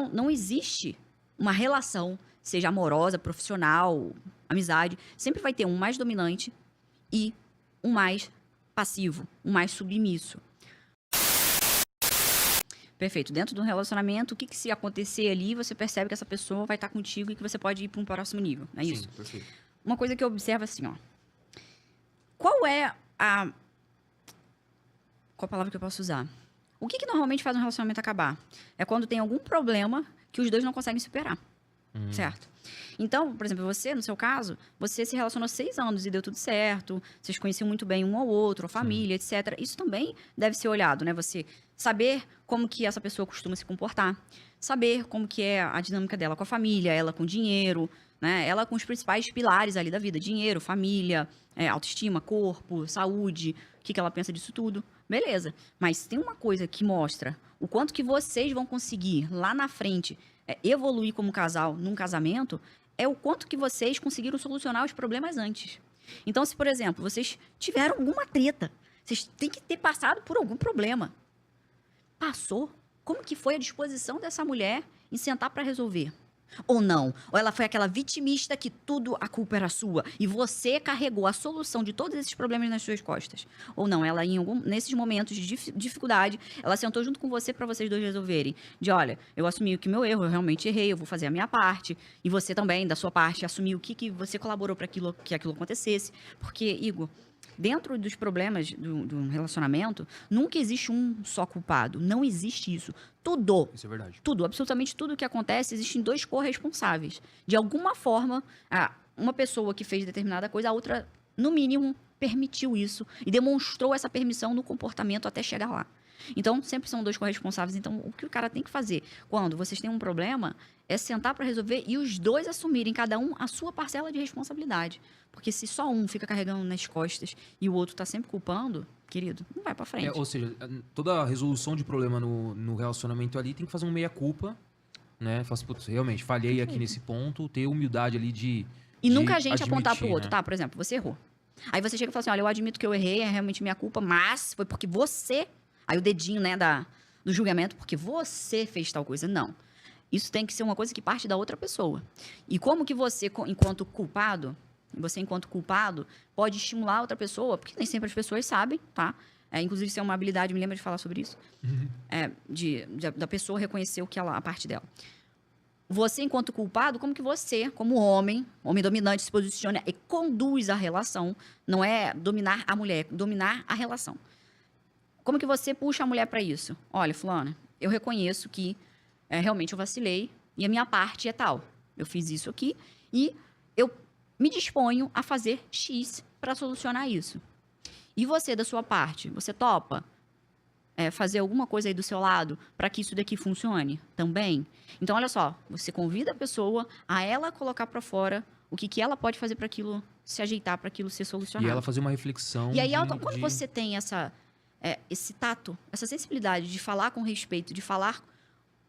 Então, não existe uma relação, seja amorosa, profissional, amizade, sempre vai ter um mais dominante e um mais passivo, um mais submisso. Perfeito. Dentro do relacionamento, o que se acontecer ali, você percebe que essa pessoa vai estar contigo e que você pode ir para um próximo nível. É isso? Sim, perfeito. Uma coisa que eu observo assim, ó. Qual é a... Qual palavra que eu posso usar? O que normalmente faz um relacionamento acabar? É quando tem algum problema que os dois não conseguem superar. Certo? Então, por exemplo, você, no seu caso, você se relacionou 6 anos e deu tudo certo, vocês conheciam muito bem um ao outro, a família, etc. Isso também deve ser olhado, né? Você saber como que essa pessoa costuma se comportar, saber como que é a dinâmica dela com a família, ela com o dinheiro, né? Ela com os principais pilares ali da vida, dinheiro, família, autoestima, corpo, saúde, o que ela pensa disso tudo. Beleza. Mas tem uma coisa que mostra o quanto que vocês vão conseguir lá na frente evoluir como casal num casamento, é o quanto que vocês conseguiram solucionar os problemas antes. Então, se, por exemplo, vocês tiveram alguma treta, vocês têm que ter passado por algum problema. Passou? Como que foi a disposição dessa mulher em sentar para resolver? Ou não? Ou ela foi aquela vitimista que tudo a culpa era sua e você carregou a solução de todos esses problemas nas suas costas? Ou não? Ela, nesses momentos de dificuldade, ela sentou junto com você para vocês dois resolverem. De, olha, eu assumi que meu erro, eu realmente errei, eu vou fazer a minha parte. E você também, da sua parte, assumiu o que você colaborou para que aquilo acontecesse. Porque, Igor, dentro dos problemas do relacionamento, nunca existe um só culpado. Não existe isso. Isso é verdade. Tudo, absolutamente tudo que acontece, existem 2 corresponsáveis. De alguma forma, uma pessoa que fez determinada coisa, a outra, no mínimo, permitiu isso e demonstrou essa permissão no comportamento até chegar lá. Então, sempre são 2 corresponsáveis. Então, o que o cara tem que fazer quando vocês têm um problema é sentar para resolver e os 2 assumirem, cada um, a sua parcela de responsabilidade. Porque se só um fica carregando nas costas e o outro tá sempre culpando, querido, não vai para frente. Ou seja, toda a resolução de problema no relacionamento ali tem que fazer um meia-culpa, né? Falar assim, putz, realmente, falhei aqui nesse ponto, ter humildade ali de nunca a gente admitir, apontar pro outro, né? tá? Por exemplo, você errou. Aí você chega e fala assim, olha, eu admito que eu errei, é realmente minha culpa, mas foi porque você... Aí o dedinho, né, do julgamento, porque você fez tal coisa. Não. Isso tem que ser uma coisa que parte da outra pessoa. E como que você, enquanto culpado, pode estimular a outra pessoa, porque nem sempre as pessoas sabem, tá? Inclusive, isso é uma habilidade, me lembra de falar sobre isso, da pessoa reconhecer a parte dela. Você, enquanto culpado, como que você, como homem dominante, se posiciona e conduz a relação, não é dominar a mulher, é dominar a relação. Como que você puxa a mulher para isso? Olha, fulana, eu reconheço que realmente eu vacilei e a minha parte é tal. Eu fiz isso aqui e eu me disponho a fazer X para solucionar isso. E você, da sua parte, você topa fazer alguma coisa aí do seu lado para que isso daqui funcione também? Então, olha só, você convida a pessoa a ela colocar para fora o que ela pode fazer para aquilo se ajeitar, para aquilo ser solucionado. E ela fazer uma reflexão. E aí, quando você tem esse tato, essa sensibilidade de falar com respeito, de falar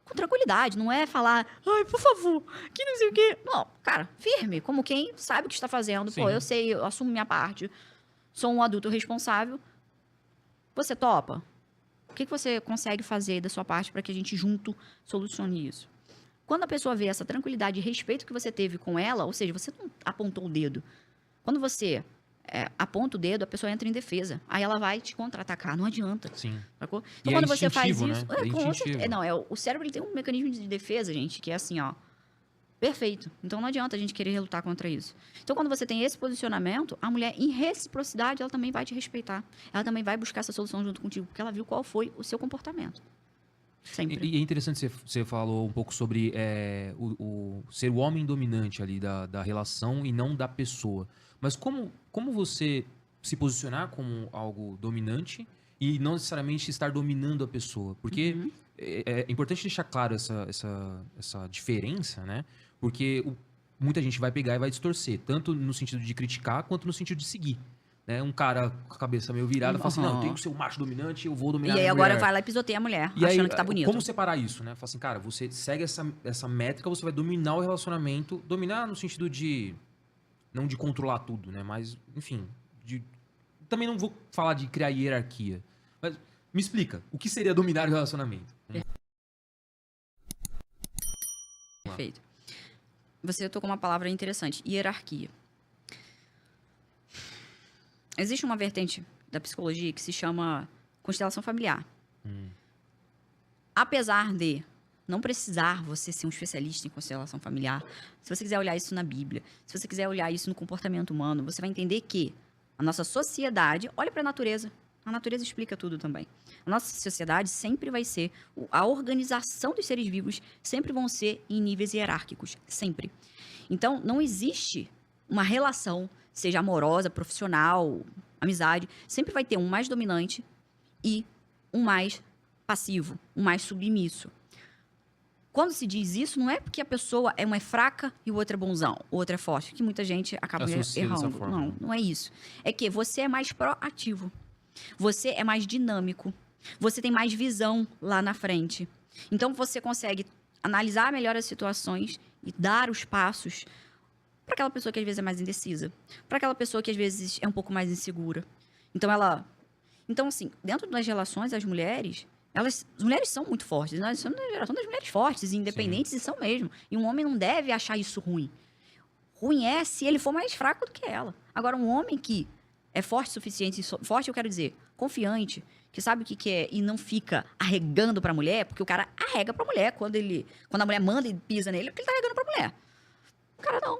com tranquilidade, não é falar, ai, por favor, que não sei o quê. Não, cara, firme, como quem sabe o que está fazendo. Sim. Pô, eu sei, eu assumo minha parte, sou um adulto responsável. Você topa? O que você consegue fazer da sua parte para que a gente junto solucione isso? Quando a pessoa vê essa tranquilidade e respeito que você teve com ela, ou seja, você não apontou o dedo. Quando você aponta o dedo, a pessoa entra em defesa. Aí ela vai te contra-atacar, não adianta. Sim. Sacou? E Então, quando você faz instintivo, isso... né? É instintivo. O cérebro ele tem um mecanismo de defesa, gente, que é assim, ó. Perfeito. Então, não adianta a gente querer relutar contra isso. Então, quando você tem esse posicionamento, a mulher, em reciprocidade, ela também vai te respeitar. Ela também vai buscar essa solução junto contigo, porque ela viu qual foi o seu comportamento. Sempre. E é interessante você falou um pouco sobre o ser o homem dominante ali da relação e não da pessoa. Mas como você se posicionar como algo dominante e não necessariamente estar dominando a pessoa? Porque é importante deixar claro essa diferença, né? Porque muita gente vai pegar e vai distorcer, tanto no sentido de criticar quanto no sentido de seguir. Né? Um cara com a cabeça meio virada fala assim, não, eu tenho que ser o macho dominante, eu vou dominar E aí a agora mulher. vai lá e pisoteia a mulher, E achando aí, que tá bonito. como separar isso, né? Fala assim, cara, você segue essa métrica, você vai dominar o relacionamento. Dominar no sentido de... Não de controlar tudo, né? Mas, enfim... Também não vou falar de criar hierarquia. Mas me explica, o que seria dominar o relacionamento? Perfeito. Você tocou uma palavra interessante, hierarquia. Existe uma vertente da psicologia que se chama constelação familiar. Apesar de não precisar você ser um especialista em constelação familiar, se você quiser olhar isso na Bíblia, se você quiser olhar isso no comportamento humano, você vai entender que a nossa sociedade, olha para a natureza explica tudo também. A nossa sociedade sempre vai ser, a organização dos seres vivos sempre vão ser em níveis hierárquicos, sempre. Então, não existe uma relação, seja amorosa, profissional, amizade, sempre vai ter um mais dominante e um mais passivo, um mais submisso. Quando se diz isso, não é porque a pessoa uma é fraca e o outro é bonzão, o outro é forte, que muita gente acaba errando. Não é isso. É que você é mais proativo. Você é mais dinâmico. Você tem mais visão lá na frente. Então, você consegue analisar melhor as situações e dar os passos para aquela pessoa que às vezes é mais indecisa. Para aquela pessoa que às vezes é um pouco mais insegura. Então, assim, dentro das relações, as mulheres são muito fortes. Nós somos da geração das mulheres fortes e independentes, e são mesmo. E um homem não deve achar isso ruim. Ruim é se ele for mais fraco do que ela. Agora, um homem que é forte o suficiente, forte eu quero dizer, confiante, que sabe o que quer e não fica arregando pra mulher, porque o cara arrega pra mulher quando a mulher manda e pisa nele, porque ele tá arregando pra mulher. O cara não.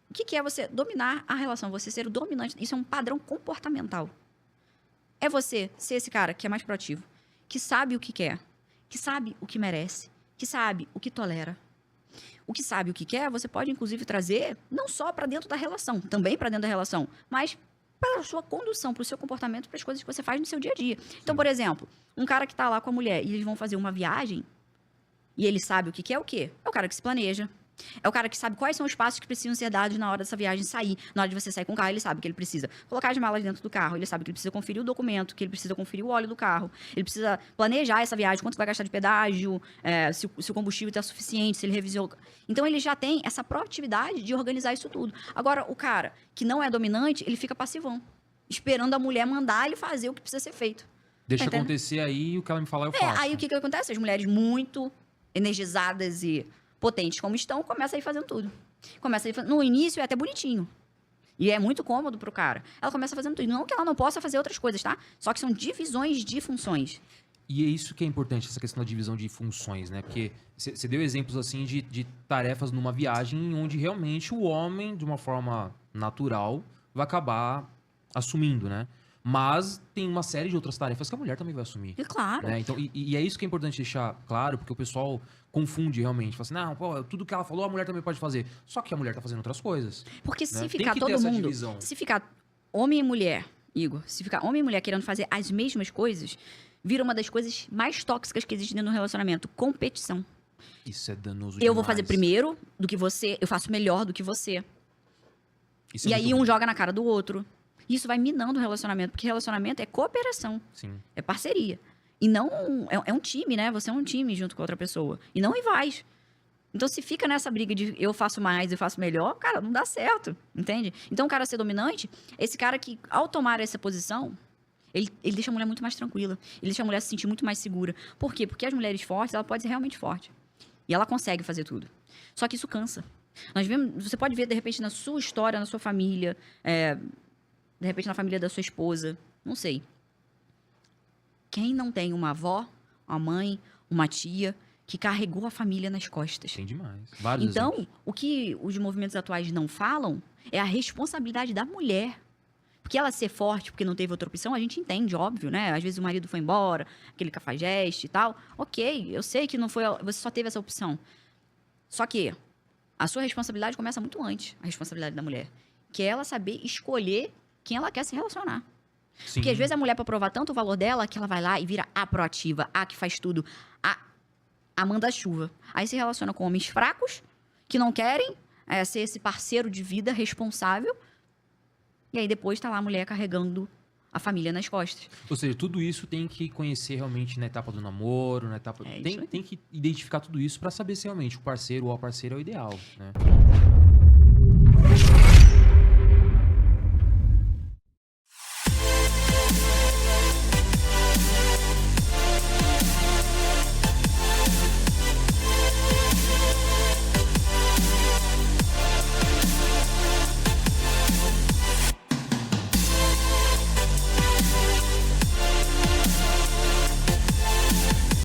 O que é você dominar a relação, você ser o dominante? Isso é um padrão comportamental. É você ser esse cara que é mais proativo, que sabe o que quer, que sabe o que merece, que sabe o que tolera. O que sabe o que quer, você pode, inclusive, trazer não só para dentro da relação, também para dentro da relação, mas para a sua condução, para o seu comportamento, para as coisas que você faz no seu dia a dia. Então, por exemplo, um cara que está lá com a mulher e eles vão fazer uma viagem e ele sabe o que quer, é o quê? É o cara que se planeja. É o cara que sabe quais são os passos que precisam ser dados na hora dessa viagem sair. Na hora de você sair com o carro, ele sabe que ele precisa colocar as malas dentro do carro. Ele sabe que ele precisa conferir o documento, que ele precisa conferir o óleo do carro. Ele precisa planejar essa viagem, quanto vai gastar de pedágio, se o combustível está suficiente, se ele revisou. Então, ele já tem essa proatividade de organizar isso tudo. Agora, o cara que não é dominante, ele fica passivão, esperando a mulher mandar ele fazer o que precisa ser feito. Deixa acontecer aí, o que ela me falar eu faço. Aí o que acontece? As mulheres muito energizadas e potentes como estão, começa a ir fazendo tudo. No início é até bonitinho. E é muito cômodo pro cara. Ela começa fazendo tudo. Não que ela não possa fazer outras coisas, tá? Só que são divisões de funções. E é isso que é importante, essa questão da divisão de funções, né? Porque você deu exemplos, assim, de tarefas numa viagem onde realmente o homem, de uma forma natural, vai acabar assumindo, né? Mas tem uma série de outras tarefas que a mulher também vai assumir. É claro. Né? Então, e é isso que é importante deixar claro, porque o pessoal confunde realmente. Fala assim, não, pô, tudo que ela falou, a mulher também pode fazer. Só que a mulher tá fazendo outras coisas. Porque né? se ficar todo mundo... Se ficar homem e mulher, Igor, se ficar homem e mulher querendo fazer as mesmas coisas, vira uma das coisas mais tóxicas que existe dentro do relacionamento. Competição. Isso é danoso demais. Eu vou fazer primeiro do que você, eu faço melhor do que você. Isso e aí um joga na cara do outro. Isso vai minando o relacionamento, porque relacionamento é cooperação. Sim. É parceria. E não... É um time, né? Você é um time junto com outra pessoa. E não rivais. Então, se fica nessa briga de eu faço mais, eu faço melhor, cara, não dá certo. Entende? Então, o cara ser dominante, esse cara que, ao tomar essa posição, ele deixa a mulher muito mais tranquila. Ele deixa a mulher se sentir muito mais segura. Por quê? Porque as mulheres fortes, ela pode ser realmente forte. E ela consegue fazer tudo. Só que isso cansa. Nós vemos... Você pode ver, de repente, na sua história, na sua família... De repente, na família da sua esposa. Não sei. Quem não tem uma avó, uma mãe, uma tia que carregou a família nas costas? Tem demais. Vários então, exemplos. O que os movimentos atuais não falam é a responsabilidade da mulher. Porque ela ser forte porque não teve outra opção, a gente entende, óbvio, né? Às vezes o marido foi embora, aquele cafajeste e tal. Ok, eu sei que não foi... Você só teve essa opção. Só que a sua responsabilidade começa muito antes, a responsabilidade da mulher. Que é ela saber escolher quem ela quer se relacionar. Sim. Porque às vezes a mulher, para provar tanto o valor dela, que ela vai lá e vira a proativa, a que faz tudo, a manda-chuva. Aí se relaciona com homens fracos, que não querem ser esse parceiro de vida responsável. E aí depois tá lá a mulher carregando a família nas costas. Ou seja, tudo isso tem que conhecer realmente na etapa do namoro, na etapa... Tem que identificar tudo isso para saber se realmente o parceiro ou a parceira é o ideal, né?